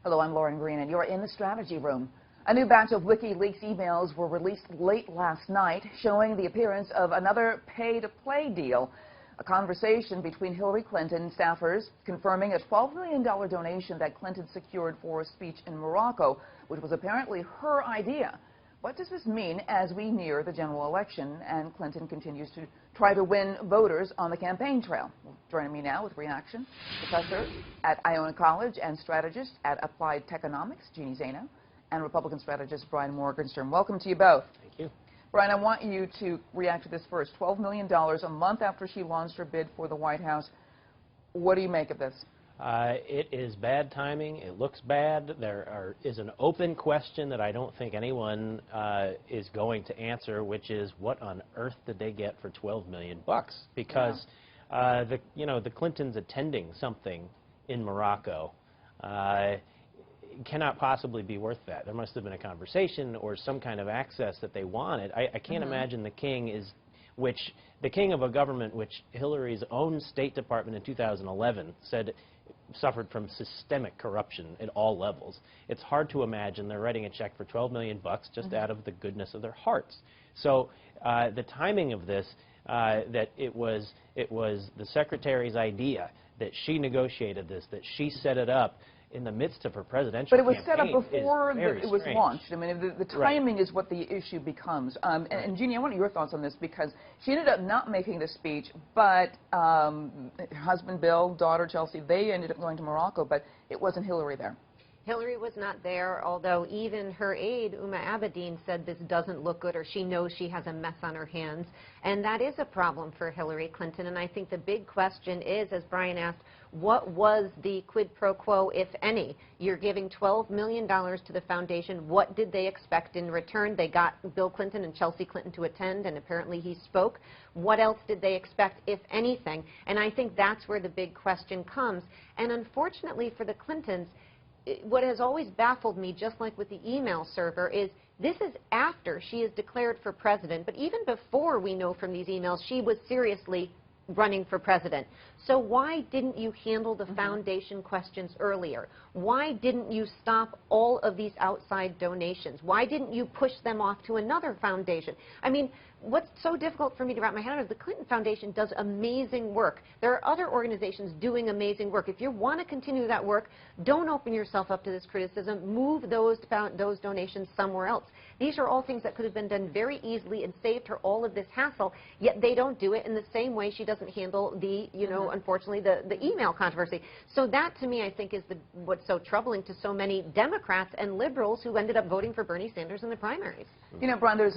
Hello, I'm Lauren Green, and you're in the strategy room. A new batch of WikiLeaks emails were released late last night, showing the appearance of another pay-to-play deal. A conversation between Hillary Clinton staffers confirming a $12 million donation that Clinton secured for a speech in Morocco, which was apparently her idea. What does this mean as we near the general election and Clinton continues to try to win voters on the campaign trail? Well, joining me now with reaction, professor at Iona College and strategist at Applied Techonomics, Jeannie Zaino, and Republican strategist Brian Morgenstern. Welcome to you both. Thank you. Brian, I want you to react to this first. $12 million a month after she launched her bid for the White House. What do you make of this? It is bad timing. It looks bad. There is an open question that I don't think anyone is going to answer, which is what on earth did they get for $12 million? Because the Clintons attending something in Morocco cannot possibly be worth that. There must have been a conversation or some kind of access that they wanted. I can't imagine the king the king of a government which Hillary's own State Department in 2011 said suffered from systemic corruption at all levels. It's hard to imagine they're writing a check for $12 million just out of the goodness of their hearts. So the timing of this, that it was the secretary's idea, that she negotiated this, that she set it up in the midst of her presidential campaign. But it was set up before it was launched. I mean, the timing is what the issue becomes. And Jeannie, I want your thoughts on this because she ended up not making the speech, but her husband Bill, daughter Chelsea, they ended up going to Morocco, but it wasn't Hillary there. Hillary was not there, although even her aide, Uma Abedin, said this doesn't look good, or she knows she has a mess on her hands. And that is a problem for Hillary Clinton. And I think the big question is, as Brian asked, what was the quid pro quo, if any? You're giving $12 million to the foundation. What did they expect in return? They got Bill Clinton and Chelsea Clinton to attend, and apparently he spoke. What else did they expect, if anything? And I think that's where the big question comes. And unfortunately for the Clintons, what has always baffled me, just like with the email server, is this is after she is declared for president, but even before we know from these emails she was seriously running for president. So why didn't you handle the foundation questions earlier? Why didn't you stop all of these outside donations? Why didn't you push them off to another foundation? I mean, what's so difficult for me to wrap my head around is the Clinton Foundation does amazing work. There are other organizations doing amazing work. If you want to continue that work, don't open yourself up to this criticism. Move those donations somewhere else. These are all things that could have been done very easily and saved her all of this hassle, yet they don't do it in the same way she doesn't handle the, unfortunately, the email controversy. So that, to me, I think is what's so troubling to so many Democrats and liberals who ended up voting for Bernie Sanders in the primaries. You know, Brian, there's,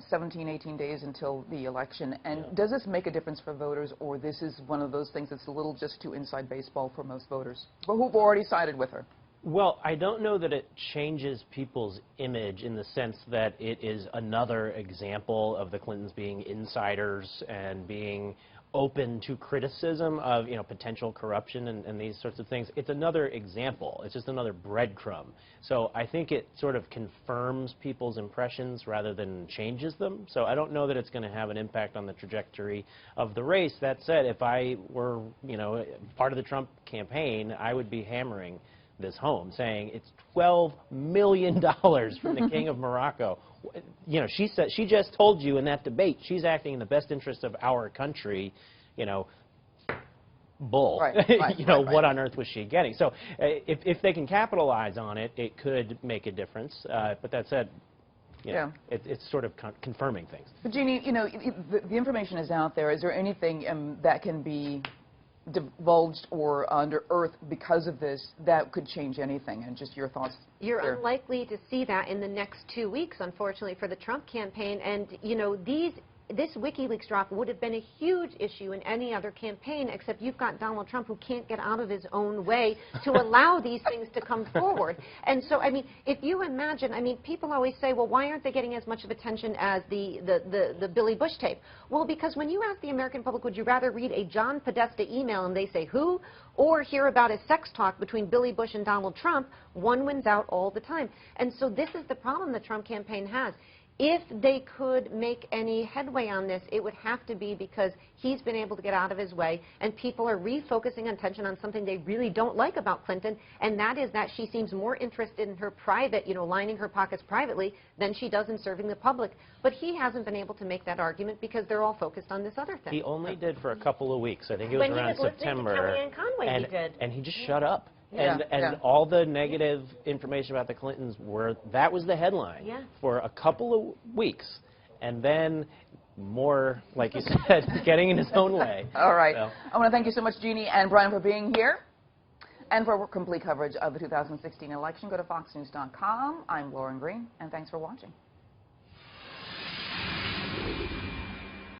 17, 18 days until the election, and does this make a difference for voters, or this is one of those things that's a little just too inside baseball for most voters who've already sided with her? Well, I don't know that it changes people's image in the sense that it is another example of the Clintons being insiders and being open to criticism of, potential corruption and these sorts of things. It's another example. It's just another breadcrumb. So I think it sort of confirms people's impressions rather than changes them. So I don't know that it's going to have an impact on the trajectory of the race. That said, if I were, part of the Trump campaign, I would be hammering this home, saying it's $12 million from the King of Morocco. She said, she just told you in that debate she's acting in the best interest of our country. Bull. Right, what on earth was she getting? So if they can capitalize on it, it could make a difference. But that said, it's sort of confirming things. But Jeannie, the information is out there. Is there anything that can be divulged or unearthed because of this that could change anything? And just your thoughts. You're unlikely to see that in the next 2 weeks, unfortunately, for the Trump campaign. And, this WikiLeaks drop would have been a huge issue in any other campaign, except you've got Donald Trump who can't get out of his own way to allow these things to come forward. And so, I mean, if you imagine, people always say, well, why aren't they getting as much of attention as the Billy Bush tape? Well, because when you ask the American public, would you rather read a John Podesta email and they say who, or hear about a sex talk between Billy Bush and Donald Trump, one wins out all the time. And so this is the problem the Trump campaign has. if they could make any headway on this, it would have to be because he's been able to get out of his way and people are refocusing attention on something they really don't like about Clinton, and that is that she seems more interested in her private, lining her pockets privately than she does in serving the public. But he hasn't been able to make that argument because they're all focused on this other thing. He only did for a couple of weeks. I think it was around September. And he just shut up. And all the negative information about the Clintons that was the headline for a couple of weeks. And then more, like you said, getting in his own way. All right. So. I want to thank you so much, Jeannie and Brian, for being here. And for complete coverage of the 2016 election, go to foxnews.com. I'm Lauren Green, and thanks for watching.